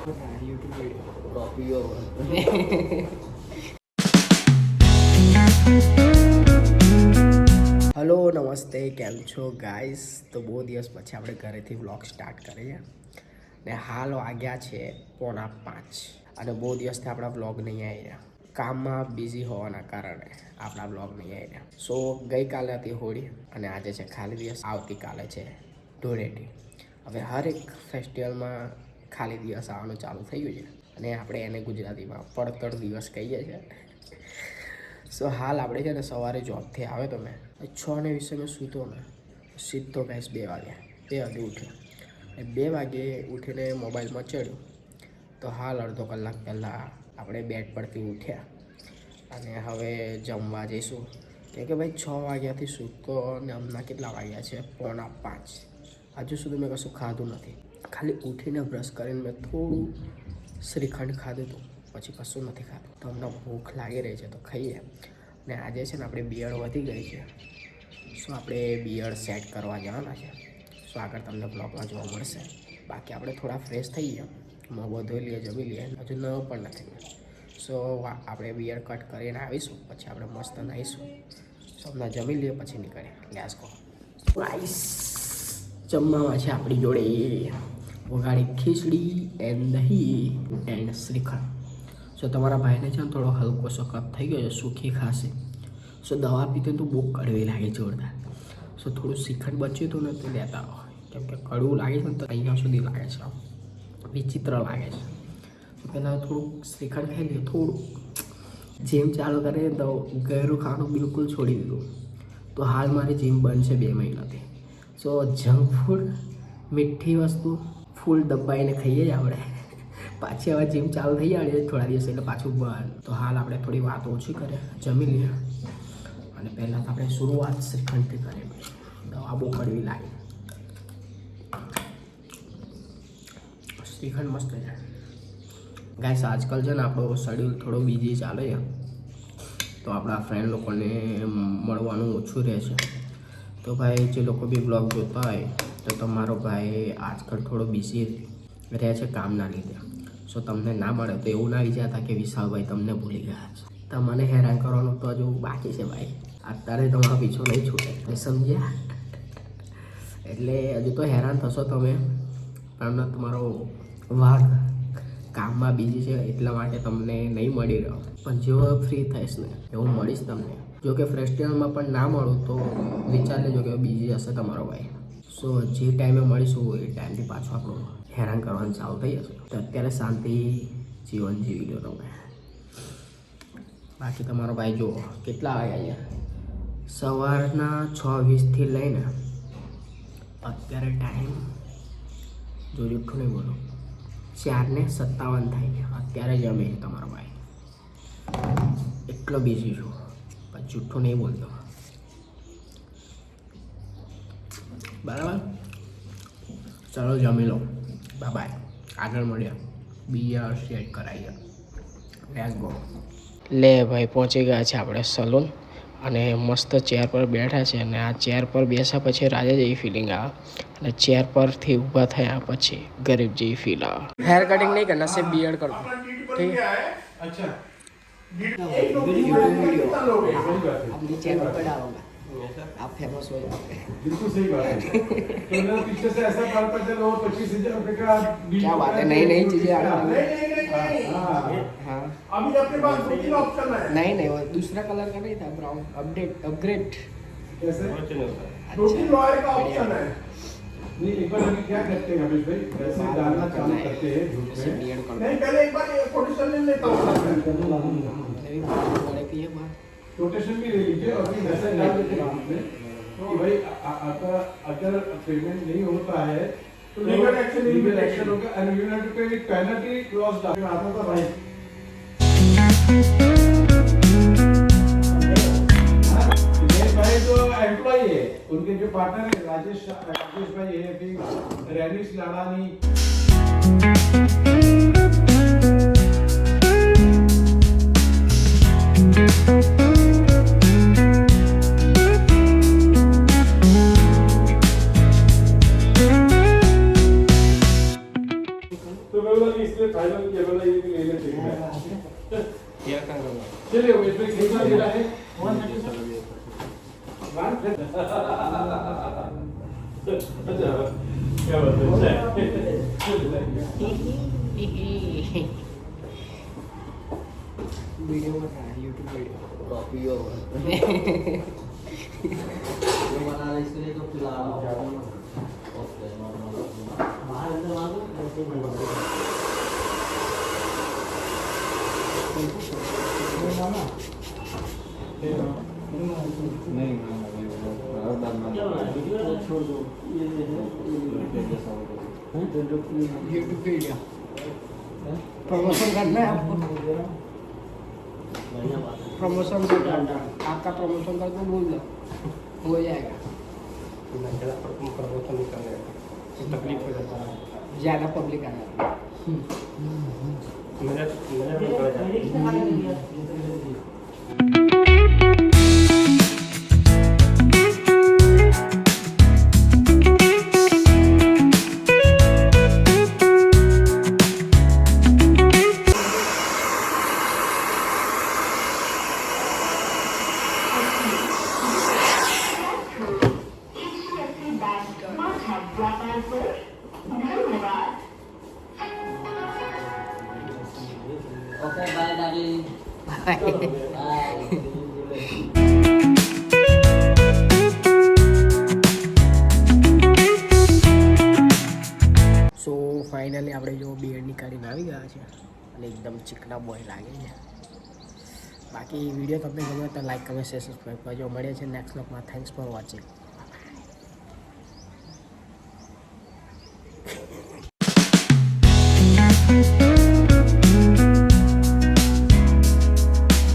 Hello નમસ્તે, કેમ છો ગાઈસ? તો બહુ દિવસ પછી આપણે ઘરેથી વ્લોગ સ્ટાર્ટ કરીએ ને હાલ વાગ્યા છે 4:45 અને બહુ દિવસથી આપણા વ્લોગ નહીં આવ્યા. કામમાં બિઝી હોવાના કારણે આપણા વ્લોગ નહીં આવ્યા. સો ગઈકાલે હતી હોળી અને આજે છે ખાલી દિવસ. આવતીકાલે છે ધૂળેટી. હવે હરેક ફેસ્ટિવલમાં ખાલી દિવસ આવવાનું ચાલુ થઈ ગયું છે અને આપણે એને ગુજરાતીમાં પડતર દિવસ કહીએ છીએ. સો હાલ આપણે છે ને સવારે જોબથી આવે તો મેં 6:20 મેં સૂતો ને સીધો ગેસ 2 વાગે ઉઠ્યો. 2 વાગે ઉઠીને મોબાઈલમાં ચડ્યું તો હાલ અડધો કલાક પહેલાં આપણે બેડ પરથી ઉઠ્યા અને હવે જમવા જઈશું. કેમ કે ભાઈ 6 વાગ્યાથી સૂતો અને હમણાં કેટલા વાગ્યા છે 4:45. હજુ સુધી મેં કશું ખાધું નથી. ખાલી ઉઠીને બ્રશ કરીને મેં થોડું શ્રીખંડ ખાધું હતું, પછી કશું નથી ખાધું. તો હમણાં ભૂખ લાગી રહી છે તો ખાઈએ. ને આજે છે ને આપણે બિયર્ડ વધી ગઈ છે, સો આપણે બિયર્ડ સેટ કરવા જવાના છે. સો આગળ તમને બ્લોગમાં જોવા મળશે. બાકી આપણે થોડા ફ્રેશ થઈએ, મોં ધોઈ લઈએ, જમી લઈએ. હજુ નવો પણ નથી. સો આપણે બિયર્ડ કટ કરીને આવીશું, પછી આપણે મસ્ત નાહીશું. સો હમણાં જમી લઈએ પછી નીકળીએ. Let's go. રાઈસ જમવામાં છે આપણી જોડે વઘારી ખીચડી એન્ડ દહીં એન્ડ શ્રીખંડ. સો તમારા ભાઈને છે ને થોડો હલકો સો કફ થઈ ગયો છે, સૂકી ખાંસી. સો દવા પીતે તો બહુ કડવી લાગે જોરદાર. સો થોડું શ્રીખંડ બચ્યું હતું ને તો લેતા આવો, કેમ કે કડવું લાગે છે ને તો અહીંયા સુધી લાગે છે, વિચિત્ર લાગે છે. તો પહેલાં થોડુંક શ્રીખંડ ખાઈ લઈએ. થોડું જીમ ચાલુ કરીએ તો ઘરું ખાવાનું બિલકુલ છોડી દીધું. તો હાલ મારી જીમ બંધ છે 2 મહિનાથી. સો જંક ફૂડ, મીઠી વસ્તુ ફૂલ દબાઈને ખાઈએ જ આપણે. પાછી હવે જીમ ચાલુ થઈ જાય થોડા દિવસ એટલે પાછું બંધ. તો હાલ આપણે થોડી વાત ઓછી કરીએ, જમી લઈએ અને પહેલાં આપણે શરૂઆત શ્રીખંડથી કરીએ. દવા બહુ કડવી લાગે. શ્રીખંડ મસ્ત છે ગાઈસ. આજકાલ છે ને આપણો શેડ્યુલ થોડો બીજી ચાલે છે, તો આપણા ફ્રેન્ડ લોકોને મળવાનું ઓછું રહે છે. તો ભાઈ જે લોકો બી બ્લોગ જોતા હોય તો તમારો ભાઈ આજકાલ થોડો બિઝી રહે છે કામના લીધે. સો તમને ના મળે તો એવું ના વિચારતા કે વિશાલભાઈ તમને ભૂલી ગયા છે. તમને હેરાન કરવાનું તો હજુ બાકી છે ભાઈ. અત્યારે તમારો પીછો નહીં છૂટે, સમજ્યા? એટલે હજુ તો હેરાન થશો તમે, પણ તમારો વાઘ કામમાં બીજી છે એટલા માટે તમને નહીં મળી રહ્યો. પણ જેવો ફ્રી થઈશ ને એવું મળીશ તમને. જો કે ફેસ્ટિવલમાં પણ ના મળું તો વિચાર લેજો કે બીજી હશે તમારો ભાઈ. સો જે ટાઈમે મળીશું એ ટાઈમથી પાછું આપણું હેરાન કરવાનું ચાલુ થઈ જશે. તો અત્યારે શાંતિ જીવન જીવી લો તમે. બાકી તમારો ભાઈ જુઓ કેટલા વાગ્યા છે, સવારના 6:20થી લઈને અત્યારે ટાઈમ જો જૂઠું નહીં બોલો 4:57 થાય છે. અત્યારે જમે છે તમારો ભાઈ. એટલો બિઝી છું પણ જૂઠું નહીં બોલતો, બરાબર? ચાલો જમી લો. બાય. આગળ મળ્યા, બિયર સેટ કરાવીએ. Let's go. લે ભાઈ પહોંચી ગયા છે આપણે સલૂન અને મસ્ત ચેર પર બેઠા છે. અને આ ચેર પર બેસ્યા પછી રાજા જેવી ફિલિંગ આવે અને ચેર પરથી ઊભા થયા પછી ગરીબ જેવી ફીલ આવે. હેર કટિંગ નહીં કરના, સિર્ફ બિયર્ડ કરું. ઠીક है? अच्छा अपनी चैनल पर डालूंगा, आप फेमस हो जाओगे. बिल्कुल सही बात है. तो पीछे से ऐसा बाल पर चलो 25,000 रुपए का. क्या बात है, नई नई चीजें आ रही हैं. हाँ अभी अपने पास 2 ऑप्शन है. नहीं वो दूसरा कलर का नहीं था, ब्राउन. अपग्रेड कैसे 2 लॉयर का ऑप्शन है. नहीं एक बार अभी क्या करते हैं अभी भाई, वैसे डालना चालू करते हैं झूठ में. नहीं पहले एक बार कोटेशन ले लेता हूँ. कोटेशन भी ले लीजिए और फिर वैसे डाल देते हैं आपने कि भाई अगर पेमेंट नहीं होता है तो लीगल एक्शन होगा एंड यू हैव टू पे विद पेनल्टी क्लॉज डाल आता था भाई. भाई तो एम्प्लॉय है, उनके जो पार्टनर है राजेश भाई है, फिर रैनिश लाडानी. तो मैं बोला कि इसलिए थाईलैंड की वाला ये भी ले लेते हैं क्या करूँगा चलिए वो इसमें कितना मिला है अच्छा क्या बात है वीडियो बना रहा है यूट्यूब वीडियो कॉपी हो जो बना रहा है इसके लिए तो फिलहाल ओके नॉर्मल बाहर अंदर मांगो नहीं छोड़ दो ये यूट्यूब वीडियो प्रमोशन करना है आपको बढ़िया बात है प्रमोशन करना है आपका प्रमोशन कर दो बोल दो हो जाएगा प्रमोशन नहीं करने तकलीफ हो जाता है ज़्यादा पब्लिक आ जाती है मेरा okay bye darling bye so finally આપણે જો બિયર નીકાળીને આવી ગયા છે અને એકદમ ચીકણા બોય લાગે છે બાકી વિડીયો તમને ગમે તો લાઈક કમેન્ટ શેર સબસ્ક્રાઈબ કરજો મળે છે નેક્સ્ટ વ્લોગમાં થેન્ક્સ ફોર વોચિંગ